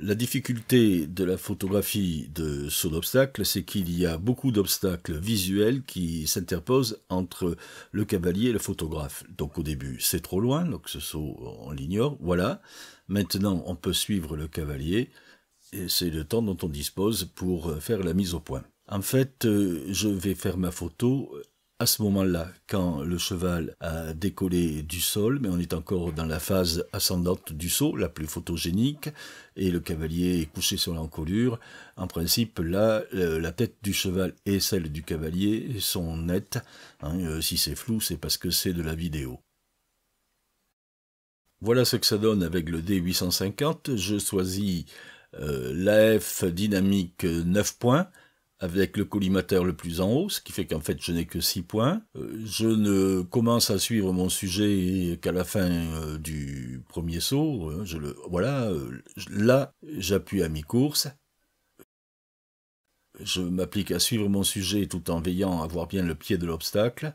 La difficulté de la photographie de saut d'obstacle, c'est qu'il y a beaucoup d'obstacles visuels qui s'interposent entre le cavalier et le photographe. Donc au début, c'est trop loin, donc ce saut, on l'ignore, voilà. Maintenant, on peut suivre le cavalier, et c'est le temps dont on dispose pour faire la mise au point. En fait, je vais faire ma photo à ce moment-là, quand le cheval a décollé du sol, mais on est encore dans la phase ascendante du saut, la plus photogénique, et le cavalier est couché sur l'encolure. En principe, là, la tête du cheval et celle du cavalier sont nettes. Si c'est flou, c'est parce que c'est de la vidéo. Voilà ce que ça donne avec le D850. Je choisis l'AF dynamique 9 points, avec le collimateur le plus en haut, ce qui fait qu'en fait je n'ai que 6 points. Je ne commence à suivre mon sujet qu'à la fin du premier saut. Voilà, là j'appuie à mi-course. Je m'applique à suivre mon sujet tout en veillant à voir bien le pied de l'obstacle.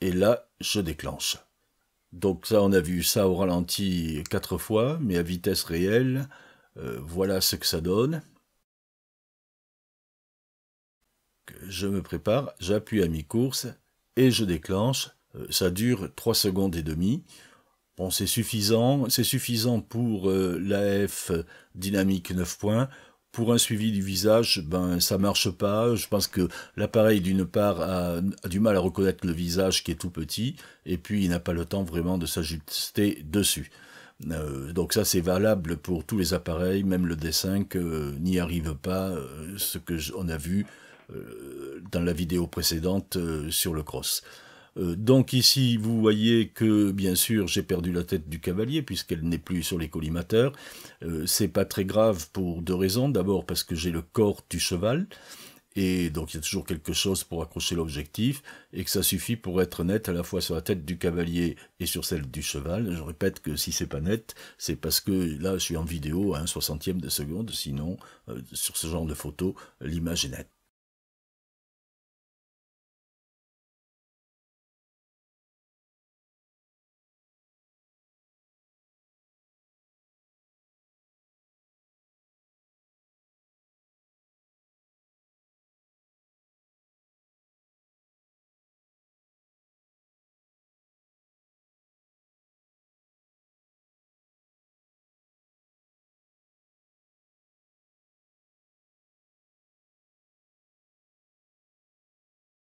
Et là, je déclenche. Donc ça, on a vu ça au ralenti 4 fois, mais à vitesse réelle, voilà ce que ça donne. Je me prépare, j'appuie à mi-course et je déclenche. Ça dure 3 secondes et demie. Bon, c'est suffisant pour l'AF dynamique 9 points. Pour un suivi du visage, ça marche pas. Je pense que l'appareil, d'une part, a du mal à reconnaître le visage qui est tout petit, et puis il n'a pas le temps vraiment de s'ajuster dessus. Donc ça, c'est valable pour tous les appareils, même le D5 n'y arrive pas, ce que on a vu dans la vidéo précédente sur le cross. Donc ici, vous voyez que, bien sûr, j'ai perdu la tête du cavalier, puisqu'elle n'est plus sur les collimateurs. C'est pas très grave pour 2 raisons. D'abord parce que j'ai le corps du cheval, et donc il y a toujours quelque chose pour accrocher l'objectif, et que ça suffit pour être net à la fois sur la tête du cavalier et sur celle du cheval. Je répète que si c'est pas net, c'est parce que là, je suis en vidéo à 1/60 de seconde, sinon, sur ce genre de photo, l'image est nette.